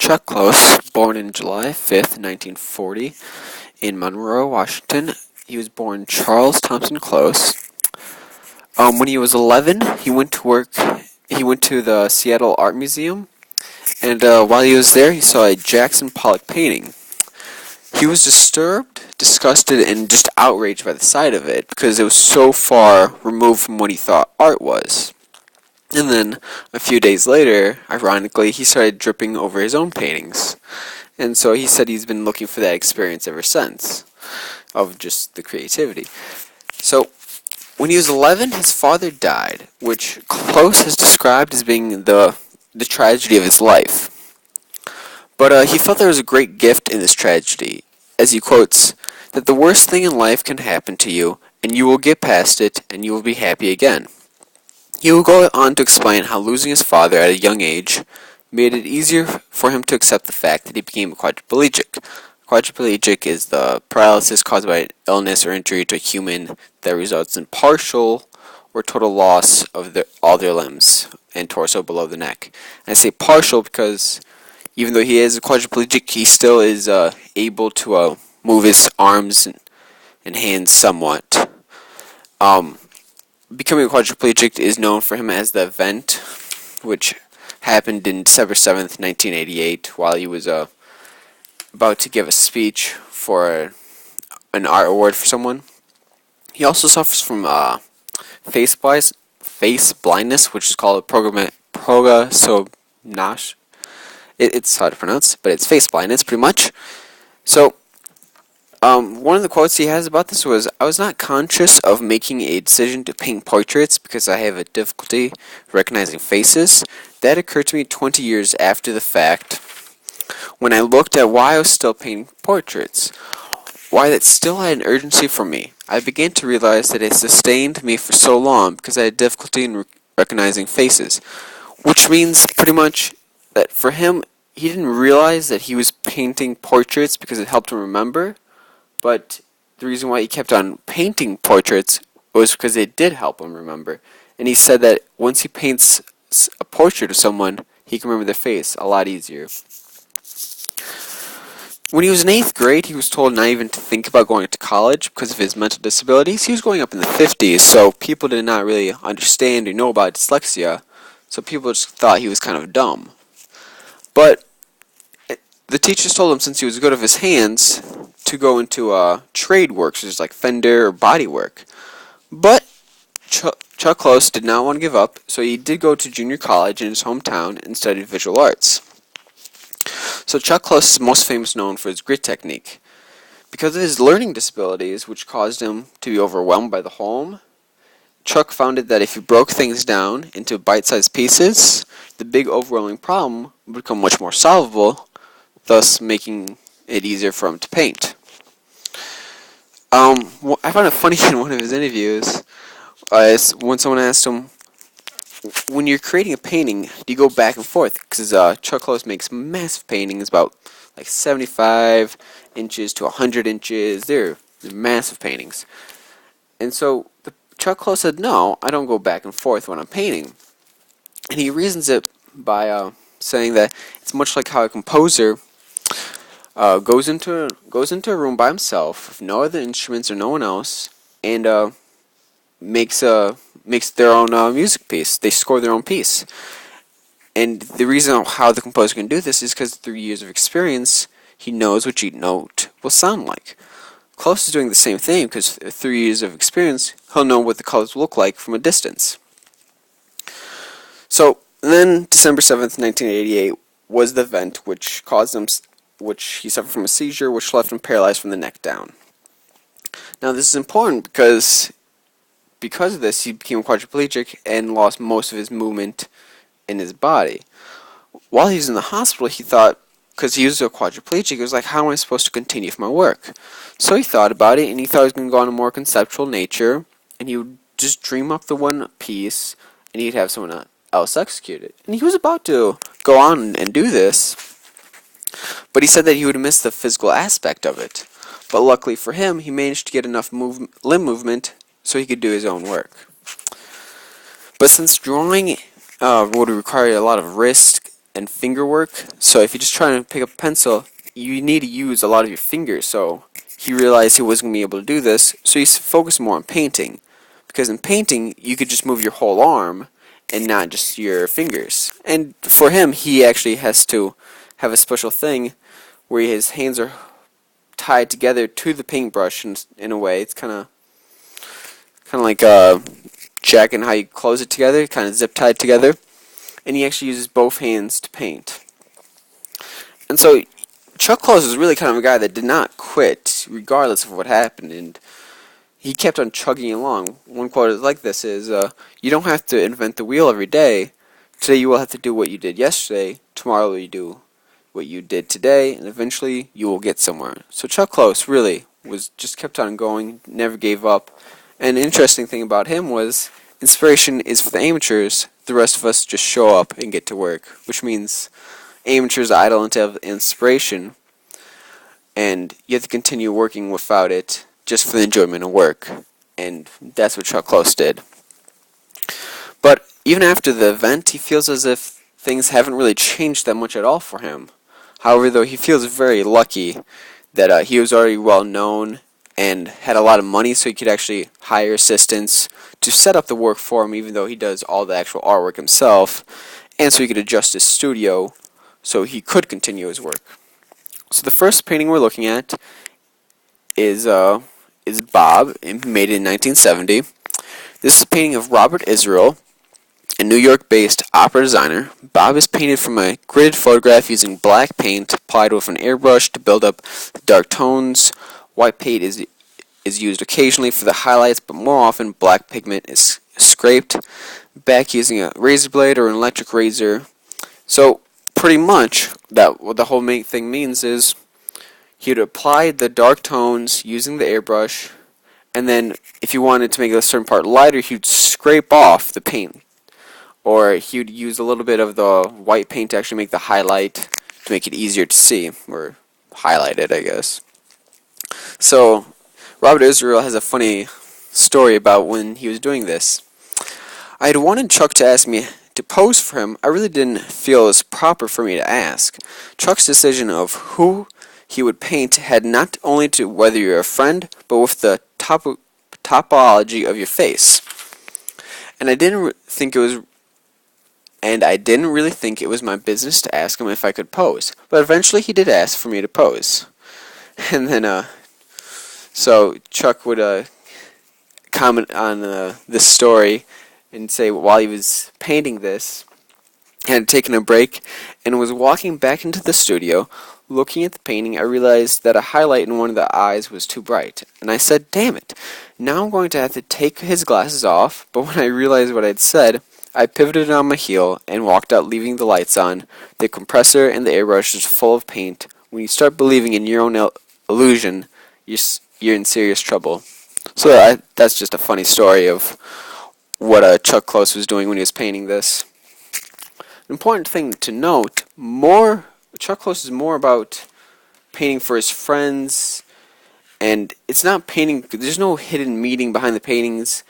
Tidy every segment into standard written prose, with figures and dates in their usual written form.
Chuck Close, born in July 5th, 1940, in Monroe, Washington. He was born Charles Thompson Close. When he was 11, he went to work. He went to the Seattle Art Museum, and while he was there, he saw a Jackson Pollock painting. He was disturbed, disgusted, and just outraged by the sight of it because it was so far removed from what he thought art was. And then, a few days later, ironically, he started dripping over his own paintings. And so he said he's been looking for that experience ever since, of just the creativity. So, when he was 11, his father died, which Close has described as being the tragedy of his life. But he felt there was a great gift in this tragedy, as he quotes, that the worst thing in life can happen to you, and you will get past it, and you will be happy again. He will go on to explain how losing his father at a young age made it easier for him to accept the fact that he became a quadriplegic. Quadriplegic is the paralysis caused by illness or injury to a human that results in partial or total loss of all their limbs and torso below the neck. And I say partial because even though he is a quadriplegic, he still is able to move his arms and hands somewhat. Becoming a quadriplegic is known for him as the event, which happened in December 7th, 1988, while he was about to give a speech for an art award for someone. He also suffers from face blindness, which is called progasomnash. It's hard to pronounce, but it's face blindness, pretty much. So, one of the quotes he has about this was, "I was not conscious of making a decision to paint portraits because I have a difficulty recognizing faces. That occurred to me 20 years after the fact, when I looked at why I was still painting portraits, why that still had an urgency for me. I began to realize that it sustained me for so long because I had difficulty in recognizing faces," which means pretty much that for him, he didn't realize that he was painting portraits because it helped him remember, but the reason why he kept on painting portraits was because it did help him remember. And he said that once he paints a portrait of someone, he can remember their face a lot easier. When he was in 8th grade, he was told not even to think about going to college because of his mental disabilities. He was growing up in the 50s, so people did not really understand or know about dyslexia, so people just thought he was kind of dumb. But the teachers told him, since he was good with his hands, to go into trade work, such as like fender or body work. But Chuck Close did not want to give up, so he did go to junior college in his hometown and studied visual arts. So Chuck Close is most famous known for his grit technique. Because of his learning disabilities, which caused him to be overwhelmed by the home, Chuck found that if he broke things down into bite-sized pieces, the big overwhelming problem would become much more solvable, thus making it easier for him to paint. I found it funny in one of his interviews, when someone asked him, when you're creating a painting, do you go back and forth? Because Chuck Close makes massive paintings, about like 75 inches to 100 inches. They're massive paintings. And so Chuck Close said, no, I don't go back and forth when I'm painting. And he reasons it by saying that it's much like how a composer goes into a room by himself with no other instruments or no one else, and makes their own music piece. They score their own piece. And the reason how the composer can do this is because through years of experience, he knows what each note will sound like. Close is doing the same thing because through years of experience, he'll know what the colors look like from a distance. So then, December 7th, 1988, was the event which he suffered from a seizure, which left him paralyzed from the neck down. Now, this is important because of this, he became quadriplegic and lost most of his movement in his body. While he was in the hospital, he thought, because he was a quadriplegic, he was like, how am I supposed to continue with my work? So he thought about it, and he thought he was going to go on a more conceptual nature, and he would just dream up the one piece, and he'd have someone else execute it. And he was about to go on and do this, but he said that he would miss the physical aspect of it. But luckily for him, he managed to get enough limb movement so he could do his own work. But since drawing would require a lot of risk and finger work. So if you're just trying to pick up a pencil, you need to use a lot of your fingers. So he realized he wasn't going to be able to do this, so he focused more on painting. Because in painting, you could just move your whole arm and not just your fingers. And for him, he actually has to have a special thing where his hands are tied together to the paintbrush in a way. It's kind of like Jack and how you close it together, kind of zip tied together. And he actually uses both hands to paint. And so Chuck Close is really kind of a guy that did not quit regardless of what happened, and he kept on chugging along. One quote like this is, you don't have to invent the wheel every day. Today you will have to do what you did yesterday. Tomorrow you do what you did today, and eventually you will get somewhere. So Chuck Close really was just kept on going, never gave up. And an interesting thing about him was inspiration is for the amateurs. The rest of us just show up and get to work, which means amateurs are idle until have inspiration, and you have to continue working without it just for the enjoyment of work. And that's what Chuck Close did. But even after the event, he feels as if things haven't really changed that much at all for him. However, though, he feels very lucky that he was already well known and had a lot of money, so he could actually hire assistants to set up the work for him, even though he does all the actual artwork himself, and so he could adjust his studio so he could continue his work. So the first painting we're looking at is Bob, made in 1970. This is a painting of Robert Israel, a New York-based opera designer. Bob is painted from a gridded photograph using black paint applied with an airbrush to build up the dark tones. White paint is used occasionally for the highlights, but more often black pigment is scraped back using a razor blade or an electric razor. So pretty much what the whole main thing means is he would apply the dark tones using the airbrush, and then if you wanted to make a certain part lighter, he'd scrape off the paint, or he would use a little bit of the white paint to actually make the highlight to make it easier to see, or highlight it, I guess. So Robert Israel has a funny story about when he was doing this. I had wanted Chuck to ask me to pose for him. I really didn't feel it was proper for me to ask. Chuck's decision of who he would paint had not only to whether you're a friend, but with the topology of your face. And I didn't really think it was my business to ask him if I could pose. But eventually he did ask for me to pose. And then, so Chuck would comment on this story and say while he was painting this, had taken a break and was walking back into the studio. Looking at the painting, I realized that a highlight in one of the eyes was too bright, and I said, damn it, now I'm going to have to take his glasses off. But when I realized what I'd said, I pivoted on my heel and walked out, leaving the lights on. The compressor and the airbrush is full of paint. When you start believing in your own illusion, you're in serious trouble. So that's just a funny story of what Chuck Close was doing when he was painting this. An important thing to note, Chuck Close is more about painting for his friends, and it's not painting, there's no hidden meaning behind the paintings.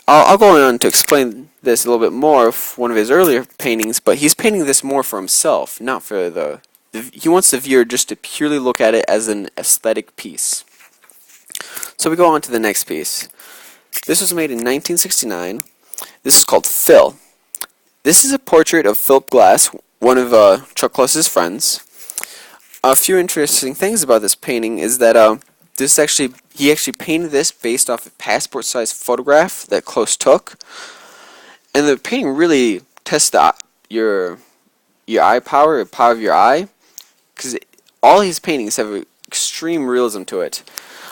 I'll go on to explain this a little bit more of one of his earlier paintings, but he's painting this more for himself, not for he wants the viewer just to purely look at it as an aesthetic piece. So we go on to the next piece. This was made in 1969. This is called Phil. This is a portrait of Philip Glass, one of Chuck Close's friends. A few interesting things about this painting is that he actually painted this based off a passport-sized photograph that Close took, and the painting really tests your eye power, the power of your eye, because all his paintings have extreme realism to it.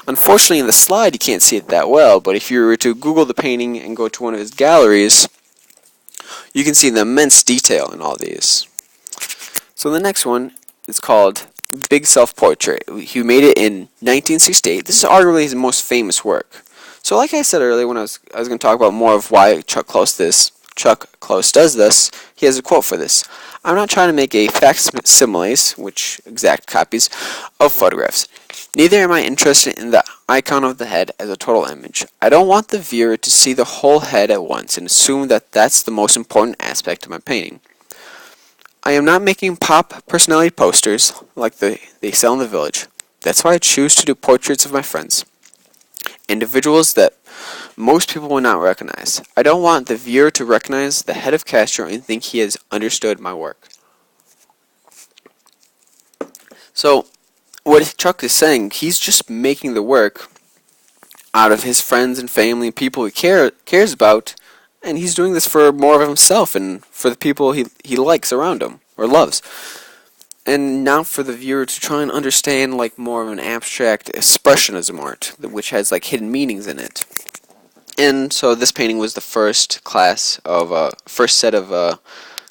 Unfortunately, in the slide you can't see it that well, but if you were to Google the painting and go to one of his galleries, you can see the immense detail in all these. So the next one is called Big Self-Portrait. He made it in 1968. This is arguably his most famous work. So like I said earlier when I was going to talk about more of why Chuck Close does this, he has a quote for this. I'm not trying to make a facsimiles, which exact copies, of photographs. Neither am I interested in the icon of the head as a total image. I don't want the viewer to see the whole head at once and assume that that's the most important aspect of my painting. I am not making pop personality posters like they sell in the village. That's why I choose to do portraits of my friends, individuals that most people will not recognize. I don't want the viewer to recognize the head of Castro and think he has understood my work. So, what Chuck is saying, he's just making the work out of his friends and family, people he cares about, and he's doing this for more of himself and for the people he likes around him or loves. And not for the viewer to try and understand like more of an abstract expressionism art, which has like hidden meanings in it. And so this painting was the first set of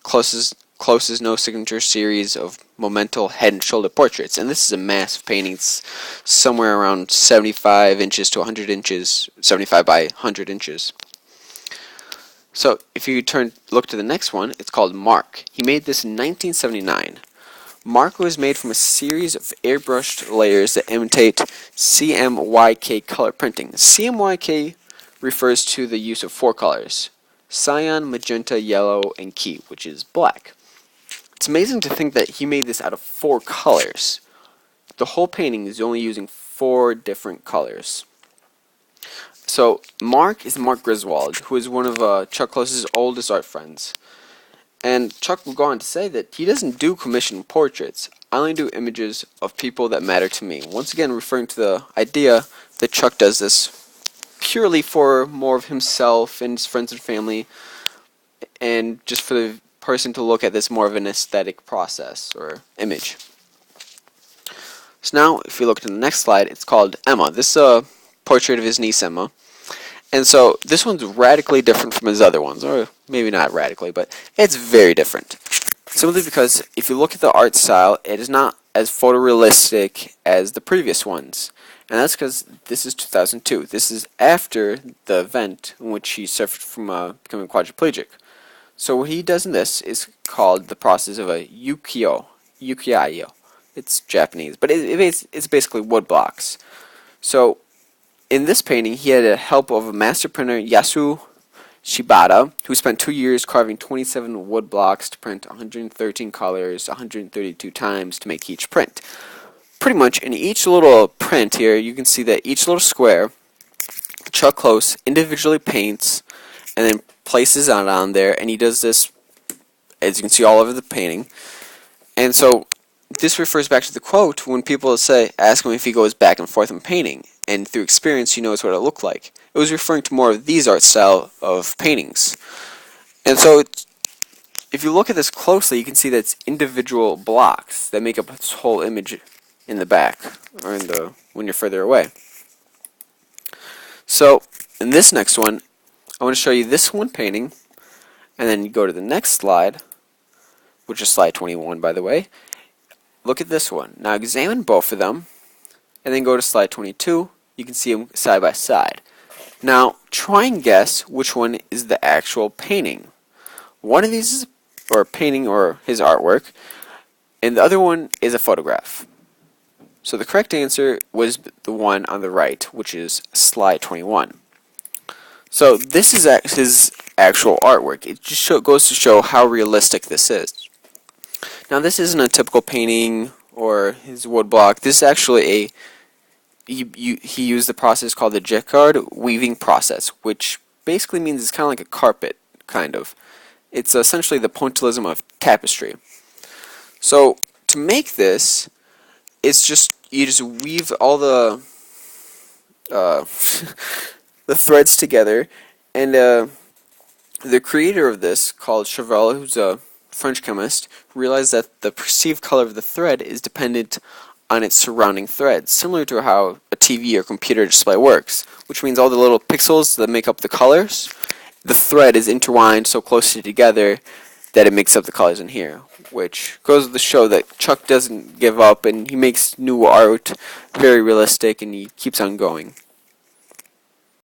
closest no signature series of Momental head and shoulder portraits. And this is a massive painting. It's somewhere around 75 inches to 100 inches, 75 by 100 inches. So if you look to the next one, it's called Mark. He made this in 1979. Mark was made from a series of airbrushed layers that imitate CMYK color printing. CMYK refers to the use of 4 colors: cyan, magenta, yellow, and key, which is black. It's amazing to think that he made this out of 4 colors. The whole painting is only using 4 different colors. So Mark is Mark Griswold, who is one of Chuck Close's oldest art friends. And Chuck will go on to say that he doesn't do commissioned portraits. I only do images of people that matter to me. Once again, referring to the idea that Chuck does this purely for more of himself and his friends and family, and just for the person to look at this more of an aesthetic process or image. So now, if you look at the next slide, it's called Emma. This is a portrait of his niece Emma. And so this one's radically different from his other ones, or maybe not radically, but it's very different. Simply because if you look at the art style, it is not as photorealistic as the previous ones. And that's because this is 2002. This is after the event in which he suffered from becoming quadriplegic. So what he does in this is called the process of a ukiyo. It's Japanese, but it's basically wood blocks. So in this painting, he had the help of a master printer, Yasu Shibata, who spent 2 years carving 27 wood blocks to print 113 colors 132 times to make each print. Pretty much in each little print here, you can see that each little square, Chuck Close individually paints and then places it on there, and he does this, as you can see, all over the painting. And so this refers back to the quote when people ask him if he goes back and forth in painting, and through experience he knows what it looked like. It was referring to more of these art style of paintings. And so if you look at this closely, you can see that it's individual blocks that make up this whole image in the back, or when you're further away. So in this next one, I want to show you this one painting, and then you go to the next slide, which is slide 21, by the way. Look at this one. Now examine both of them, and then go to slide 22. You can see them side by side. Now try and guess which one is the actual painting. One of these is a painting or his artwork, and the other one is a photograph. So the correct answer was the one on the right, which is slide 21. So this is his actual artwork. It just goes to show how realistic this is. Now this isn't a typical painting or his wood block. This is actually he used the process called the jacquard weaving process, which basically means it's kind of like a carpet, kind of. It's essentially the pointillism of tapestry. So to make this, you just weave all the the threads together, and the creator of this, called Chauvel, who's a French chemist, realized that the perceived color of the thread is dependent on its surrounding threads, similar to how a TV or computer display works, which means all the little pixels that make up the colors, the thread is intertwined so closely together that it makes up the colors in here, which goes to show that Chuck doesn't give up, and he makes new art very realistic, and he keeps on going.